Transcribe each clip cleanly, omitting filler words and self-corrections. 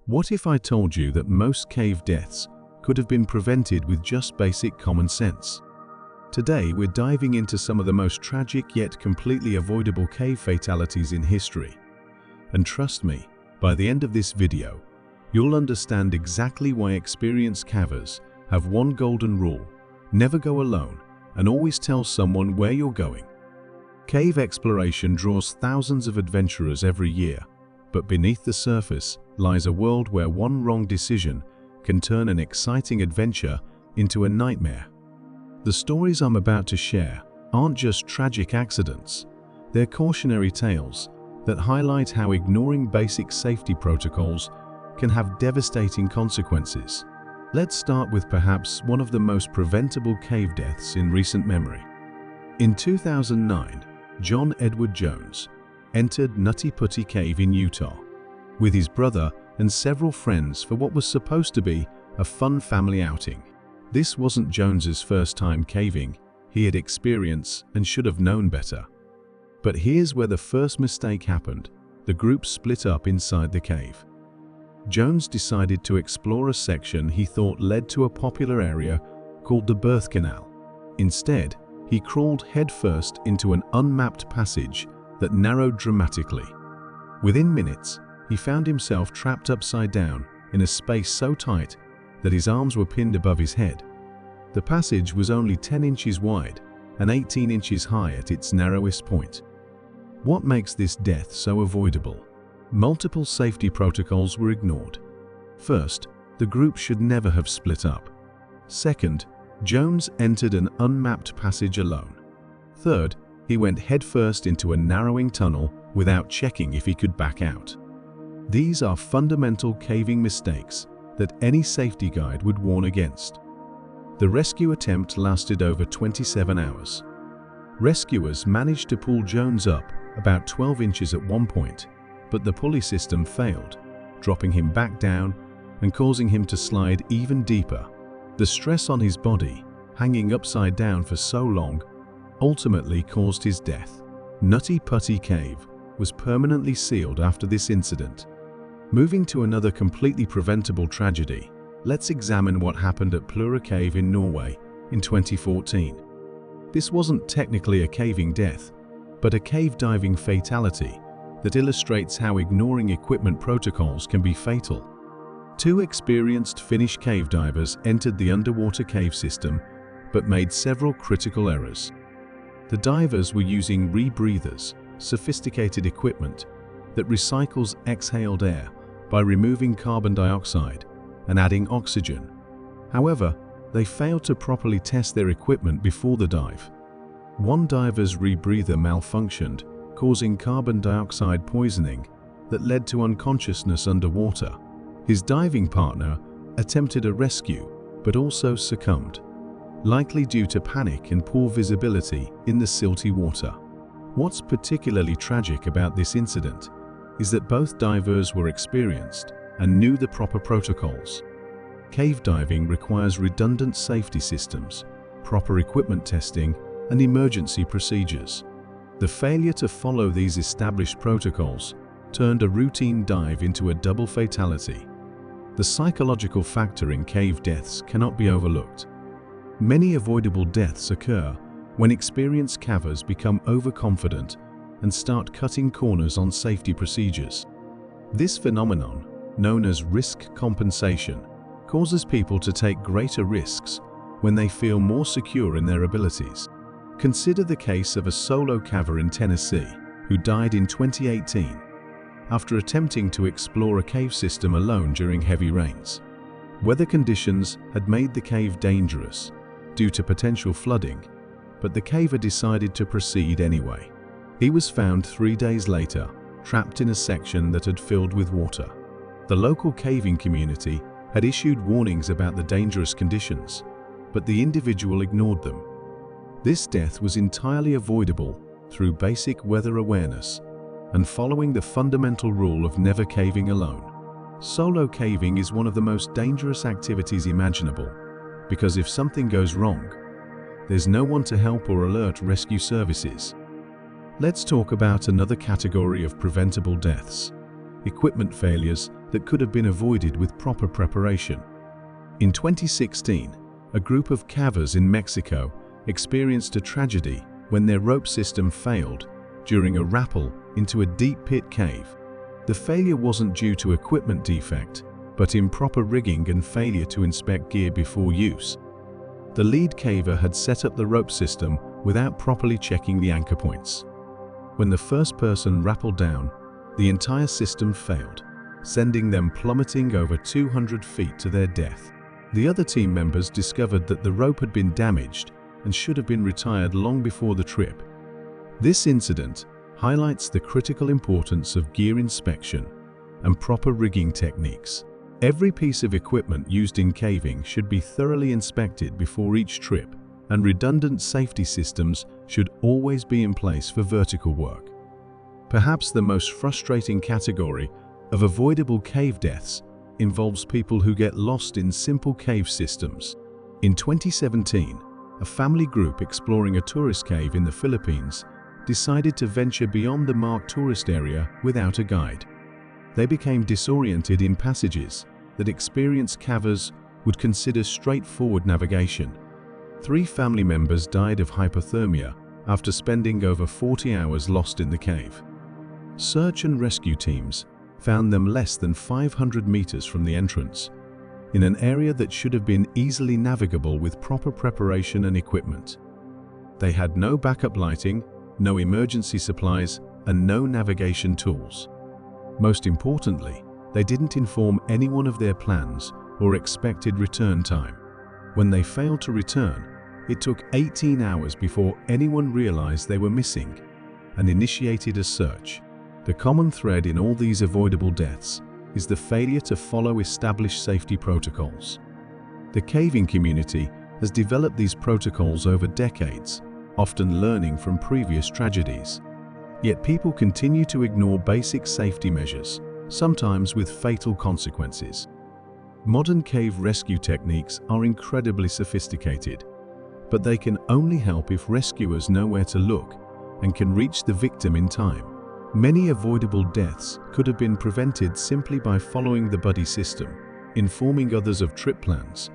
What if I told you that most cave deaths could have been prevented with just basic common sense? Today, we're diving into some of the most tragic yet completely avoidable cave fatalities in history. And trust me, by the end of this video, you'll understand exactly why experienced cavers have one golden rule: never go alone and always tell someone where you're going. Cave exploration draws thousands of adventurers every year, but beneath the surface lies a world where one wrong decision can turn an exciting adventure into a nightmare. The stories I'm about to share aren't just tragic accidents, they're cautionary tales that highlight how ignoring basic safety protocols can have devastating consequences. Let's start with perhaps one of the most preventable cave deaths in recent memory. In 2009, John Edward Jones entered Nutty Putty Cave in Utah with his brother and several friends for what was supposed to be a fun family outing. This wasn't Jones's first time caving. He had experience and should have known better. But here's where the first mistake happened. The group split up inside the cave. Jones decided to explore a section he thought led to a popular area called the Birth Canal. Instead, he crawled headfirst into an unmapped passage that narrowed dramatically. Within minutes, he found himself trapped upside down in a space so tight that his arms were pinned above his head. The passage was only 10 inches wide and 18 inches high at its narrowest point. What makes this death so avoidable? Multiple safety protocols were ignored. First, the group should never have split up. Second, Jones entered an unmapped passage alone. Third, he went headfirst into a narrowing tunnel without checking if he could back out. These are fundamental caving mistakes that any safety guide would warn against. The rescue attempt lasted over 27 hours. Rescuers managed to pull Jones up about 12 inches at one point, but the pulley system failed, dropping him back down and causing him to slide even deeper. The stress on his body, hanging upside down for so long, ultimately caused his death. Nutty Putty Cave was permanently sealed after this incident. Moving to another completely preventable tragedy, let's examine what happened at Plura Cave in Norway in 2014. This wasn't technically a caving death, but a cave diving fatality that illustrates how ignoring equipment protocols can be fatal. Two experienced Finnish cave divers entered the underwater cave system, but made several critical errors. The divers were using rebreathers, sophisticated equipment that recycles exhaled air by removing carbon dioxide and adding oxygen. However, they failed to properly test their equipment before the dive. One diver's rebreather malfunctioned, causing carbon dioxide poisoning that led to unconsciousness underwater. His diving partner attempted a rescue, but also succumbed, likely due to panic and poor visibility in the silty water. What's particularly tragic about this incident is that both divers were experienced and knew the proper protocols. Cave diving requires redundant safety systems, proper equipment testing, and emergency procedures. The failure to follow these established protocols turned a routine dive into a double fatality. The psychological factor in cave deaths cannot be overlooked. Many avoidable deaths occur when experienced cavers become overconfident and start cutting corners on safety procedures. This phenomenon, known as risk compensation, causes people to take greater risks when they feel more secure in their abilities. Consider the case of a solo caver in Tennessee who died in 2018 after attempting to explore a cave system alone during heavy rains. Weather conditions had made the cave dangerous due to potential flooding, but the caver decided to proceed anyway. He was found 3 days later, trapped in a section that had filled with water. The local caving community had issued warnings about the dangerous conditions, but the individual ignored them. This death was entirely avoidable through basic weather awareness and following the fundamental rule of never caving alone. Solo caving is one of the most dangerous activities imaginable, because if something goes wrong, there's no one to help or alert rescue services. Let's talk about another category of preventable deaths: equipment failures that could have been avoided with proper preparation. In 2016, a group of cavers in Mexico experienced a tragedy when their rope system failed during a rappel into a deep pit cave. The failure wasn't due to equipment defect, but improper rigging and failure to inspect gear before use. The lead caver had set up the rope system without properly checking the anchor points. When the first person rappelled down, the entire system failed, sending them plummeting over 200 feet to their death. The other team members discovered that the rope had been damaged and should have been retired long before the trip. This incident highlights the critical importance of gear inspection and proper rigging techniques. Every piece of equipment used in caving should be thoroughly inspected before each trip, and redundant safety systems should always be in place for vertical work. Perhaps the most frustrating category of avoidable cave deaths involves people who get lost in simple cave systems. In 2017, a family group exploring a tourist cave in the Philippines decided to venture beyond the marked tourist area without a guide. They became disoriented in passages that experienced cavers would consider straightforward navigation. 3 family members died of hypothermia after spending over 40 hours lost in the cave. Search and rescue teams found them less than 500 meters from the entrance, in an area that should have been easily navigable with proper preparation and equipment. They had no backup lighting, no emergency supplies, and no navigation tools. Most importantly, they didn't inform anyone of their plans or expected return time. When they failed to return, it took 18 hours before anyone realized they were missing and initiated a search. The common thread in all these avoidable deaths is the failure to follow established safety protocols. The caving community has developed these protocols over decades, often learning from previous tragedies. Yet people continue to ignore basic safety measures, sometimes with fatal consequences. Modern cave rescue techniques are incredibly sophisticated, but they can only help if rescuers know where to look and can reach the victim in time. Many avoidable deaths could have been prevented simply by following the buddy system, informing others of trip plans,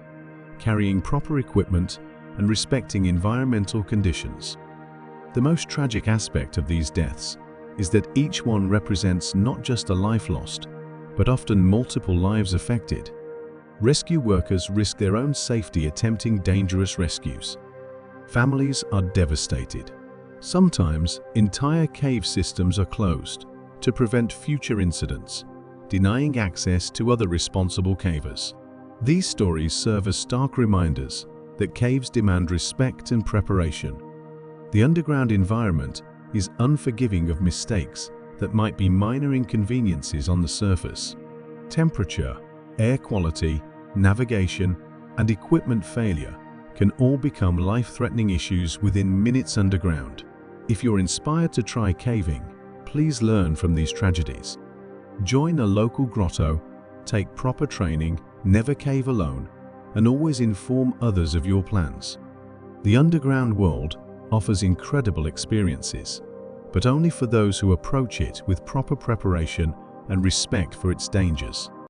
carrying proper equipment, and respecting environmental conditions. The most tragic aspect of these deaths is that each one represents not just a life lost, but often multiple lives affected. Rescue workers risk their own safety attempting dangerous rescues. Families are devastated. Sometimes, entire cave systems are closed to prevent future incidents, denying access to other responsible cavers. These stories serve as stark reminders that caves demand respect and preparation. The underground environment is unforgiving of mistakes that might be minor inconveniences on the surface. Temperature, air quality, navigation, and equipment failure can all become life-threatening issues within minutes underground. If you're inspired to try caving, please learn from these tragedies. Join a local grotto, take proper training, never cave alone, and always inform others of your plans. The underground world offers incredible experiences, but only for those who approach it with proper preparation and respect for its dangers.